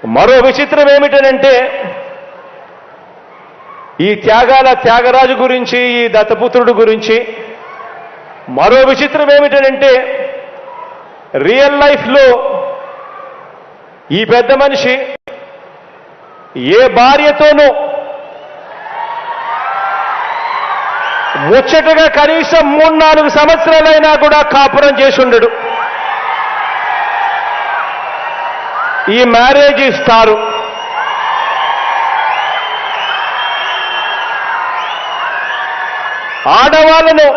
మరో విచిత్రం ఏమిటనంటే ఈ త్యాగరాజు గురించి, ఈ దత్తపుత్రుడు గురించి మరో విచిత్రం ఏమిటనంటే రియల్ లైఫ్లో ఈ పెద్ద మనిషి ఏ భార్యతోనూ ముచ్చటగా కనీసం 3-4 సంవత్సరాలైనా కూడా కాపురం చేసి ఉండడు. ఈ మ్యారేజ్ ఇస్తారు. ఆడవాళ్ళను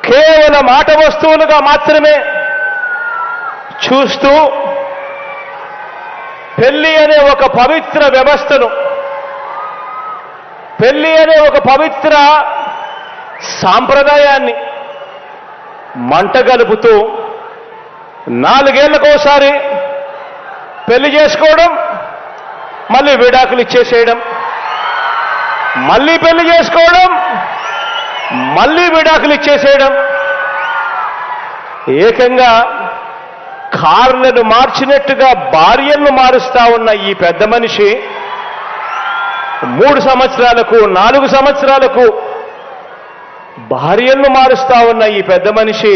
కేవలం ఆట వస్తువులుగా మాత్రమే చూస్తూ పెళ్లి అనే ఒక పవిత్ర వ్యవస్థను, పెళ్లి అనే ఒక పవిత్ర సాంప్రదాయాన్ని మంటగలుపుతూ 4 ఏళ్లకోసారి పెళ్లి చేసుకోవడం, మళ్ళీ విడాకులు ఇచ్చేసేయడం, మళ్ళీ పెళ్లి చేసుకోవడం, మళ్ళీ విడాకులు ఇచ్చేసేయడం, ఏకంగా కార్లను మార్చినట్టుగా భార్యలను మారుస్తా ఉన్న ఈ పెద్ద మనిషి 3 సంవత్సరాలకు 4 సంవత్సరాలకు భార్యలను మారుస్తా ఉన్న ఈ పెద్ద మనిషి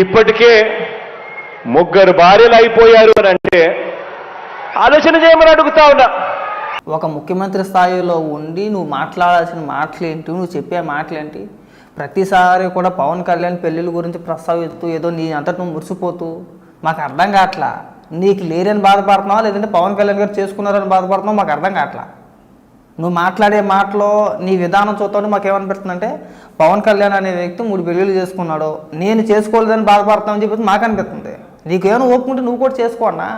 ఇప్పటికే 3 భార్యలు అయిపోయారు అని అంటే ఆలోచన చేయమని అడుగుతా ఉన్నా. ఒక ముఖ్యమంత్రి స్థాయిలో ఉండి నువ్వు మాట్లాడాల్సిన మాటలేంటి, నువ్వు చెప్పే మాటలేంటి? ప్రతిసారి కూడా పవన్ కళ్యాణ్ పెళ్ళిళ్ళ గురించి ప్రస్తావిస్తూ ఏదో నీ అంతటి నువ్వు మురిసిపోతూ మాకు అర్థం కావట్లా. నీకు లేరని బాధపడుతున్నావా, లేదంటే పవన్ కళ్యాణ్ గారు చేసుకున్నారని బాధపడుతున్నావు? మాకు అర్థం కావట్లా. నువ్వు మాట్లాడే మాటలో నీ విధానం చూస్తుంటే మాకేమనిపిస్తుందంటే పవన్ కళ్యాణ్ అనే వ్యక్తి 3 పెళ్ళిళ్ళు చేసుకున్నాడు, నేను చేసుకోలేదని బాధపడుతున్నావు అని చెప్పి మాకు అనిపిస్తుంది. నీకేమైనా ఒప్పుకుంటే నువ్వు కూడా చేసుకోన్నా,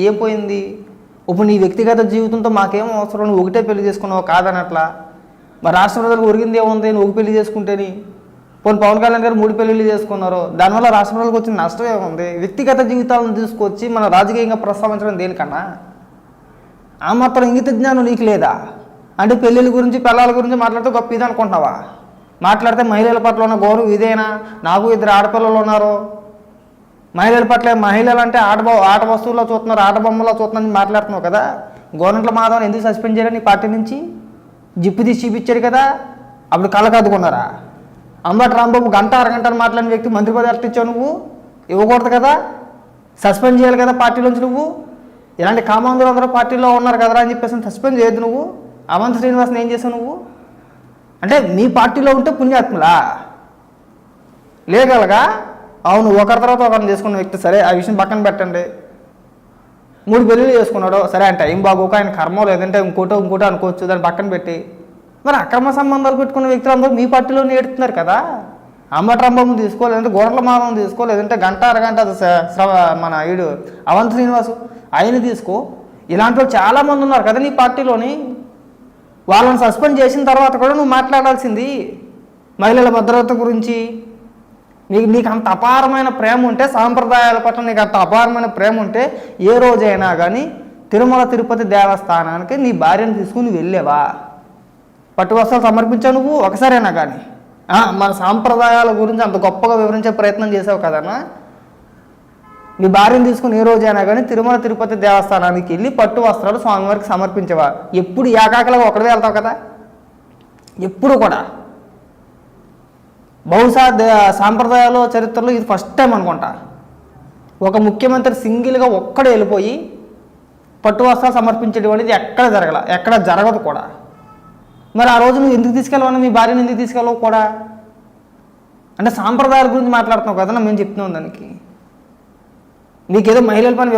ఏం పోయింది? ఇప్పుడు నీ వ్యక్తిగత జీవితంతో మాకేమో అవసరం, నువ్వు ఒకటే పెళ్లి చేసుకున్నావు కాదనట్లా. మరి రాష్ట్ర ప్రజలకు ఒరిగింది ఏముంది నువ్వు ఒక పెళ్లి చేసుకుంటేని? పోనీ పవన్ కళ్యాణ్ గారు 3 పెళ్ళిళ్ళు చేసుకున్నారు, దానివల్ల రాష్ట్ర ప్రజలకు వచ్చిన నష్టం ఏముంది? వ్యక్తిగత జీవితాలను తీసుకొచ్చి మన రాజకీయంగా ప్రస్తావించడం దేనికన్నా? ఆ మాత్రం ఇంగిత జ్ఞానం నీకు లేదా? అంటే పెళ్ళిళ్ళ గురించి పిల్లల గురించి మాట్లాడితే గొప్ప ఇది అనుకుంటున్నావా? మాట్లాడితే మహిళల పట్ల ఉన్న గౌరవం ఇదేనా? నాకు 2 ఆడపిల్లలు ఉన్నారు, మహిళల పట్ల మహిళలు అంటే ఆట వస్తువుల్లో చూస్తున్నారు, ఆట బొమ్మలో చూస్తున్నారని మాట్లాడుతున్నావు కదా. గవర్నమెంట్లో మాధవన్ ఎందుకు సస్పెండ్ చేయాలి నీ పార్టీ నుంచి? జిప్పు తీసి చూపించారు కదా, అప్పుడు కళ్ళకు అద్దుకున్నారా? అంబటి రాంబాబు 1-1.5 మాట్లాడిన వ్యక్తి మంత్రి పదవి ఎట్లా ఇచ్చావు? నువ్వు ఇవ్వకూడదు కదా, సస్పెండ్ చేయాలి కదా పార్టీలోంచి. నువ్వు ఇలాంటి కామాంధులు అందరూ పార్టీలో ఉన్నారు కదరా అని చెప్పేసి సస్పెండ్ చేయొద్దు. నువ్వు అవంతి శ్రీనివాస్ని ఏం చేసావు నువ్వు? అంటే మీ పార్టీలో ఉంటే పుణ్యాత్ములా లేగలగా? అవును, ఒకరి తర్వాత ఒకరిని చేసుకున్న వ్యక్తి, సరే ఆ విషయం పక్కన పెట్టండి. 3 పెళ్ళిళ్ళు చేసుకున్నాడు, సరే ఆయన టైం బాగోక ఆయన కర్మ, లేదంటే ఇంకోటో అనుకోవచ్చు, దాన్ని పక్కన పెట్టి మరి అక్రమ సంబంధాలు పెట్టుకున్న వ్యక్తులు అందరూ మీ పార్టీలోనే ఏడుతున్నారు కదా. అంబటి రాంబాబుని తీసుకో, లేదంటే గోరంట్ల మాధవన్ తీసుకో, లేదంటే 1-1.5 మన ఈడు అవంతి శ్రీనివాసు ఆయన తీసుకో. ఇలాంటి వాళ్ళు చాలామంది ఉన్నారు కదా నీ పార్టీలోని. వాళ్ళని సస్పెండ్ చేసిన తర్వాత కూడా నువ్వు మాట్లాడాల్సింది మహిళల భద్రత గురించి. నీకు అంత అపారమైన ప్రేమ ఉంటే, సాంప్రదాయాల పట్ల నీకు అంత అపారమైన ప్రేమ ఉంటే, ఏ రోజైనా కానీ తిరుమల తిరుపతి దేవస్థానానికి నీ భార్యను తీసుకుని వెళ్ళేవా? పట్టు వస్త్రాలు సమర్పించావు నువ్వు ఒకసారైనా కానీ? మన సాంప్రదాయాల గురించి అంత గొప్పగా వివరించే ప్రయత్నం చేసావు కదన్నా. నీ భార్యను తీసుకుని ఏ రోజైనా కానీ తిరుమల తిరుపతి దేవస్థానానికి వెళ్ళి పట్టు వస్త్రాలు స్వామివారికి సమర్పించేవా? ఎప్పుడు ఏకాకలాగా ఒకడే వెళ్తావు కదా, ఎప్పుడు కూడా. బహుశా సాంప్రదాయాలు చరిత్రలో ఇది ఫస్ట్ టైం అనుకుంటా ఒక ముఖ్యమంత్రి సింగిల్గా ఒక్కడే వెళ్ళిపోయి పట్టు వస్త్రాలు సమర్పించడం అనేది ఎక్కడ జరగదు కూడా. మరి ఆ రోజు నువ్వు ఎందుకు తీసుకెళ్ళవన్నా, మీ భార్యను ఎందుకు తీసుకెళ్ళవు కూడా? అంటే సాంప్రదాయాల గురించి మాట్లాడుతున్నావు కదా, మేము చెప్తున్నాం దానికి. నీకేదో మహిళల పని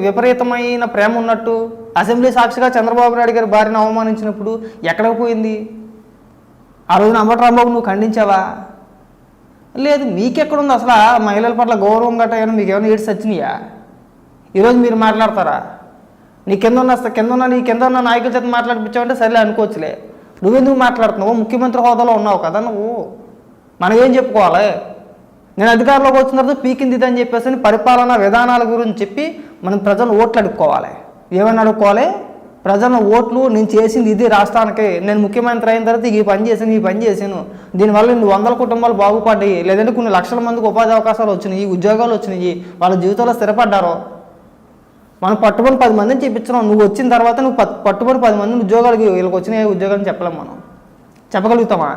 విపరీతమైన ప్రేమ ఉన్నట్టు అసెంబ్లీ సాక్షిగా చంద్రబాబు నాయుడు గారి భార్యను అవమానించినప్పుడు ఎక్కడికి పోయింది? ఆ రోజున అంబటి రాంబాబు నువ్వు ఖండించావా? లేదు. మీకెక్కడుంది అసలు మహిళల పట్ల గౌరవం గట్రా? మీకు ఏమైనా ఏడ్స్ వచ్చినాయా? ఈరోజు మీరు మాట్లాడతారా? నీ కింద ఉన్న నాయకుల చేత మాట్లాడిపించావంటే సరేలే అనుకోవచ్చులే. నువ్వెందుకు మాట్లాడుతున్నావు? ముఖ్యమంత్రి హోదాలో ఉన్నావు కదా నువ్వు. మనం ఏం చెప్పుకోవాలి? నేను అధికారంలోకి వచ్చిన తర్వాత పీకింది ఇదని చెప్పేసి పరిపాలనా విధానాల గురించి చెప్పి మనం ప్రజలు ఓట్లు అడుక్కోవాలి. ఏమైనా అడుక్కోవాలి? ప్రజల ఓట్లు నేను చేసింది ఇది రాష్ట్రానికి, నేను ముఖ్యమంత్రి అయిన తర్వాత ఈ పని చేశాను, దీనివల్ల 100 కుటుంబాలు బాగుపడ్డాయి, లేదంటే కొన్ని లక్షల మందికి ఉపాధి అవకాశాలు వచ్చినాయి, ఉద్యోగాలు వచ్చినాయి, వాళ్ళ జీవితంలో స్థిరపడ్డారు. మనం పట్టుబడి 10 మందిని చేయించున్నాం. నువ్వు వచ్చిన తర్వాత నువ్వు పట్టుబడి 10 మందిని ఉద్యోగాలకి వీళ్ళకి వచ్చిన ఉద్యోగాలు చెప్పలేం. మనం చెప్పగలుగుతామా?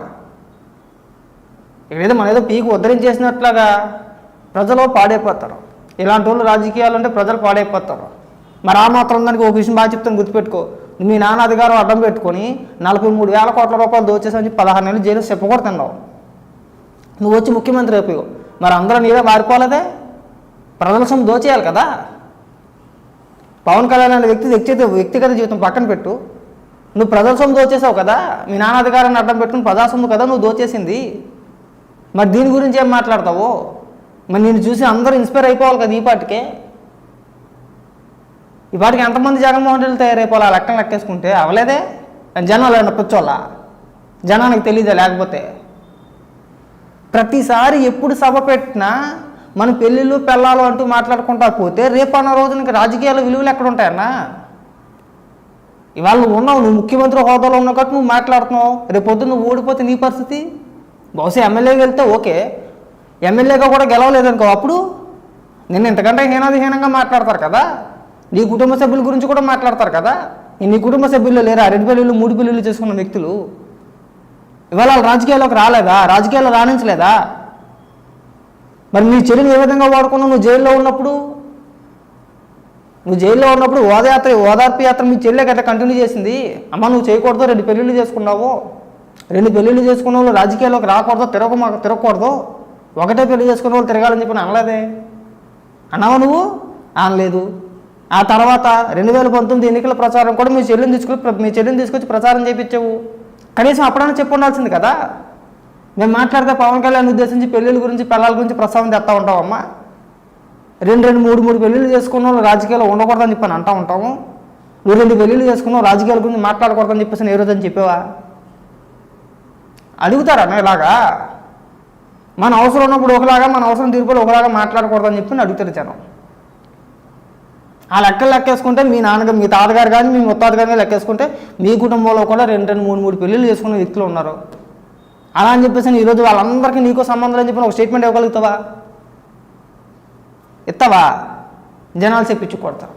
ఏదో మన ఏదో పీకు ఉద్ధరించేసినట్లాగా ప్రజలు పాడైపోతారు. ఇలాంటి వాళ్ళు రాజకీయాలు అంటే ప్రజలు పాడైపోతారు. మరి ఆ మాత్రం దానికి ఒక విషయం బాగా చెప్తాను, గుర్తుపెట్టుకో. మీ నాన్న అధికారం అడ్డం పెట్టుకొని 43,000 కోట్ల రూపాయలు దోచేసని 16 నెలలు జైలు చెప్పకూడతున్నావు. నువ్వు వచ్చి ముఖ్యమంత్రి అయిపోయావు. మరి అందరూ నీరే మారిపోలేదే? ప్రజల సొమ్ము దోచేయాలి కదా. పవన్ కళ్యాణ్ అనే వ్యక్తిగత జీవితం పక్కన పెట్టు. నువ్వు ప్రజల సొమ్ము దోచేసావు కదా. మీ నాన్న అధికారాన్ని అడ్డం పెట్టుకుని ప్రజా సొమ్ము కదా నువ్వు దోచేసింది. మరి దీని గురించి ఏం మాట్లాడతావు? మరి నేను చూసి అందరూ ఇన్స్పైర్ అయిపోవాలి కదా. ఈ పాటికి ఎంతమంది జగన్మోహన్ రెడ్డి తయారైపోవాలి? ఆ లెక్కలు లెక్కేసుకుంటే అవలేదే. జనాలు ఏమన్నా పిచ్చోళ్ళ? జనానికి తెలియదా? లేకపోతే ప్రతిసారి ఎప్పుడు సభ పెట్టినా మన పెళ్ళిళ్ళు పెళ్ళాలు అంటూ మాట్లాడుకుంటా పోతే రేపు అన్న రోజునకి రాజకీయాల విలువలు ఎక్కడ ఉంటాయన్నా? ఇవాళ నువ్వు ఉన్నావు, నువ్వు ముఖ్యమంత్రి హోదాలో ఉన్నావు కాబట్టి నువ్వు మాట్లాడుతున్నావు. రేపు పొద్దున్న నువ్వు ఓడిపోతే నీ పరిస్థితి. బహుశా ఎమ్మెల్యేగా వెళ్తే ఓకే, ఎమ్మెల్యేగా కూడా గెలవలేదనుకో, అప్పుడు నిన్ను ఇంతకంటే హీనంగా మాట్లాడతారు కదా. నీ కుటుంబ సభ్యుల గురించి కూడా మాట్లాడతారు కదా. నీ కుటుంబ సభ్యులు లేరా 2 పెళ్ళిళ్ళు 3 పెళ్ళిళ్ళు చేసుకున్న వ్యక్తులు? ఇవాళ వాళ్ళు రాజకీయాల్లోకి రాలేదా? రాజకీయాల్లో రాణించలేదా? మరి నీ చెల్లిని ఏ విధంగా వాడుకున్నావు? నువ్వు జైల్లో ఉన్నప్పుడు ఓదార్పు యాత్ర మీ చెల్లె గట్లా కంటిన్యూ చేసింది. అమ్మ నువ్వు చేయకూడదు, 2 పెళ్ళిళ్ళు చేసుకున్నావు, 2 పెళ్ళిళ్ళు చేసుకున్న వాళ్ళు రాజకీయాల్లోకి రాకూడదు, తిరగకూడదు, ఒకటే పెళ్లి చేసుకున్న వాళ్ళు తిరగాలని చెప్పి అనలేదే? అన్నావా నువ్వు? అనలేదు. ఆ తర్వాత 2019 ఎన్నికల ప్రచారం కూడా మీ చెల్లిని తీసుకొచ్చి ప్రచారం చేయించావు. కనీసం అప్పుడైనా చెప్పు ఉండాల్సింది కదా. మేము మాట్లాడితే పవన్ కళ్యాణ్ ఉద్దేశించి పెళ్ళిళ్ళ గురించి పిల్లల గురించి ప్రస్తావన తెస్తా ఉంటావమ్మా. 2 3 పెళ్ళిళ్ళు చేసుకున్న వాళ్ళు రాజకీయాలు ఉండకూడదని చెప్పని అంటూ ఉంటాము. నువ్వు 2 పెళ్ళిళ్ళు చేసుకున్నావు, రాజకీయాల గురించి మాట్లాడకూడదని చెప్పేసి నేను ఏ రోజని చెప్పావా? అడుగుతారన్న ఇలాగా? మన అవసరం ఉన్నప్పుడు ఒకలాగా, మన అవసరం తీరుపులో ఒకలాగా మాట్లాడకూడదని చెప్పి అడుగుతారు జనం. ఆ లెక్కలు లెక్కేసుకుంటే మీ తాతగారు కానీ మీ ముత్తాత కానీ లెక్కేసుకుంటే మీ కుటుంబంలో కూడా 2 3 పెళ్ళిళ్ళు చేసుకున్న వ్యక్తులు ఉన్నారు. అలా అని చెప్పేసి ఈరోజు వాళ్ళందరికీ నీకో సంబంధం అని చెప్పి ఒక స్టేట్మెంట్ ఇవ్వగలుగుతావా? ఇస్తావా? జనాలు చెప్పించుకొడతారు.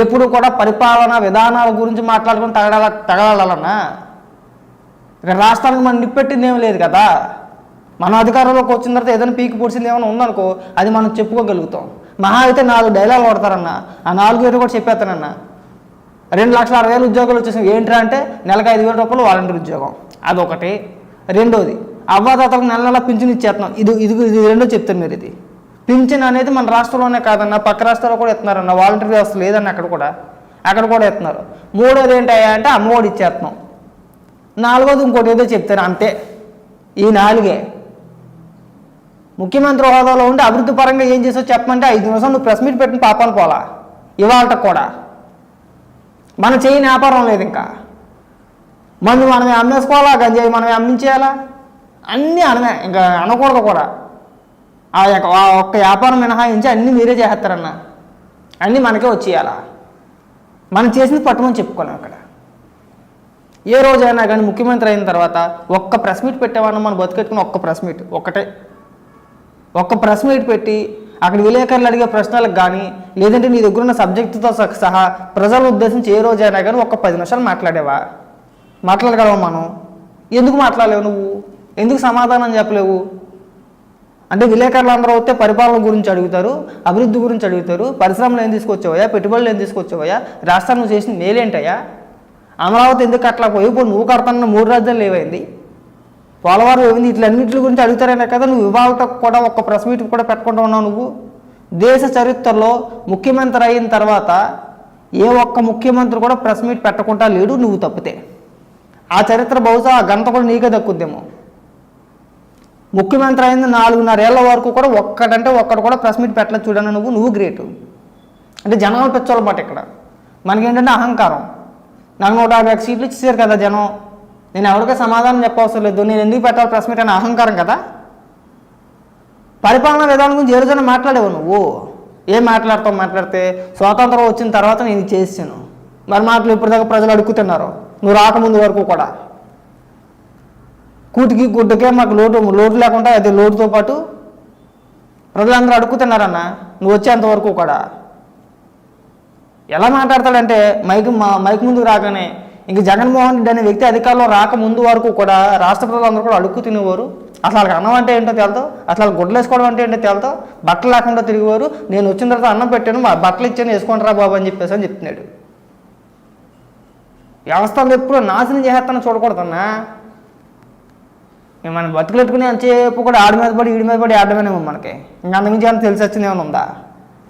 ఎప్పుడు కూడా పరిపాలన విధానాల గురించి మాట్లాడుకుని తగలాలన్నా ఇక్కడ రాష్ట్రానికి మనం నిప్పెట్టింది ఏమి లేదు కదా. మన అధికారంలోకి వచ్చిన తర్వాత ఏదైనా పీకి పొడిచింది ఏమైనా ఉందనుకో అది మనం చెప్పుకోగలుగుతాం. మహా అయితే 4 డైలాగులు కొడతారన్న, ఆ 4 కూడా చెప్పేస్తానన్నా. 2,60,000 ఉద్యోగాలు వచ్చేసాయి. ఏంట్రా అంటే నెలకు 5,000 రూపాయలు వాలంటీర్ ఉద్యోగం, అదొకటి. రెండోది అవ్వాదాతలకు నెల పింఛన్ ఇచ్చేస్తున్నాం. ఇది రెండో చెప్తాను మీరు. ఇది పింఛన్ అనేది మన రాష్ట్రంలోనే కాదన్న, పక్క రాష్ట్రాల్లో కూడా ఇస్తున్నారన్న. వాలంటీర్ వ్యవస్థ లేదన్న అక్కడ కూడా ఇస్తున్నారు. మూడోది ఏంటయ్యా అంటే అమ్మఒడి ఇచ్చేస్తున్నాం. నాలుగోది ఇంకోటి ఏదో చెప్తారు, అంతే. ఈ 4 ముఖ్యమంత్రి హోదాలో ఉండి అభివృద్ధి పరంగా ఏం చేసావు చెప్పమంటే 5 నిమిషాలు నువ్వు ప్రెస్ మీట్ పెట్టిన పాపాలు పోలా. ఇవాళ కూడా మనం చేయని వ్యాపారం లేదు. ఇంకా మనమే అమ్మేసుకోవాలా, గంజాయి మనమే అమ్మించేయాలా, అన్నీ అనమే. ఇంకా అనకూడదు కూడా. ఆ ఒక్క వ్యాపారం మినహాయించి అన్నీ మీరే చేస్తారన్న, అన్నీ మనకే వచ్చేయాలా. మనం చేసింది పట్టుమని చెప్పుకోలేం. అక్కడ ఏ రోజైనా కానీ ముఖ్యమంత్రి అయిన తర్వాత ఒక్క ప్రెస్ మీట్ పెట్టేవాళ్ళం మనం బతికెట్టుకుని ఒక్క ప్రెస్ మీట్ పెట్టి అక్కడ విలేకరులు అడిగే ప్రశ్నలకు కానీ లేదంటే నీ దగ్గర ఉన్న సబ్జెక్టుతో సహా ప్రజలను ఉద్దేశించి ఏ రోజైనా కానీ ఒక్క 10 నిమిషాలు మాట్లాడగలవా మనం? ఎందుకు మాట్లాడలేవు నువ్వు? ఎందుకు సమాధానం చెప్పలేవు? అంటే విలేకరులు అందరూ వస్తే పరిపాలన గురించి అడుగుతారు, అభివృద్ధి గురించి అడుగుతారు, పరిశ్రమలు ఏం తీసుకొచ్చావయ్యా, పెట్టుబడులు ఏం తీసుకొచ్చావయ్యా, రాష్ట్రాన్ని నువ్వు చేసిన మేలేంటయ్యా, అమరావతి ఎందుకు కట్టలా పోయి ఇప్పుడు నువ్వు కడతాన్న 3 రాజ్యాలు ఏమైంది, పోలవరం ఏమైంది, ఇట్లన్నింటి గురించి అడుగుతారనే కదా నువ్వు ఇవాళ కూడా ఒక్క ప్రెస్ మీట్ కూడా పెట్టుకుంటూ ఉన్నావు. నువ్వు దేశ చరిత్రలో ముఖ్యమంత్రి అయిన తర్వాత ఏ ఒక్క ముఖ్యమంత్రి కూడా ప్రెస్ మీట్ పెట్టకుండా లేడు, నువ్వు తప్పితే. ఆ చరిత్ర బహుశా ఆ గంట కూడా నీకే దక్కుద్దేమో. ముఖ్యమంత్రి అయింది 4.5 ఏళ్ల వరకు కూడా ఒక్కడు కూడా ప్రెస్ మీట్ పెట్టలేదు. చూడను నువ్వు గ్రేటు. అంటే జనాలు పెంచాలన్నమాట. ఇక్కడ మనకేంటంటే అహంకారం. నాకు 150 సీట్లు ఇచ్చేసారు కదా జనం, నేను ఎవరికీ సమాధానం చెప్పవసరం లేదు, నేను ఎందుకు పెట్టాలి ప్రెస్ మీట్ అనే అహంకారం కదా. పరిపాలనా విధానం గురించి ఏ రోజైనా మాట్లాడేవు నువ్వు? ఏం మాట్లాడితే స్వాతంత్రం వచ్చిన తర్వాత నేను చేసాను. మరి మాటలు ఇప్పటిదాకా ప్రజలు అడుగుతున్నారు, నువ్వు రాకముందు వరకు కూడా. కూటికి గుడ్డకే మాకు లోటు లేకుండా అదే లోటుతో పాటు ప్రజలందరూ అడుగుతున్నారన్న నువ్వు వచ్చేంతవరకు కూడా. ఎలా మాట్లాడతాడంటే మైక్ ముందుకు రాగానే ఇంక జగన్మోహన్ రెడ్డి అనే వ్యక్తి అధికారంలో రాకముందు వరకు కూడా రాష్ట్ర ప్రజలందరూ కూడా అడుక్కు తినేవారు. అసలు వాళ్ళకి అన్నం అంటే ఏంటో తేలతో, అసలు గుడ్లు వేసుకోవడం అంటే ఏంటో తేలతో, బట్టలు లేకుండా తిరిగేవారు. నేను వచ్చిన తర్వాత అన్నం పెట్టాను, బట్టలు ఇచ్చాను, వేసుకుంటారా బాబు అని చెప్తున్నాడు. వ్యవస్థలు ఎప్పుడు నాశనం చేసేస్తానో చూడకూడదన్నా. మన బతుకులెట్టుకుని అంతసేపు కూడా ఆడి మీద పడి ఈడి మీద పడి ఆడమేమో మనకి. ఇంకా అంతకుమించి ఏమైనా తెలిసి వచ్చింది ఏమైనా ఉందా?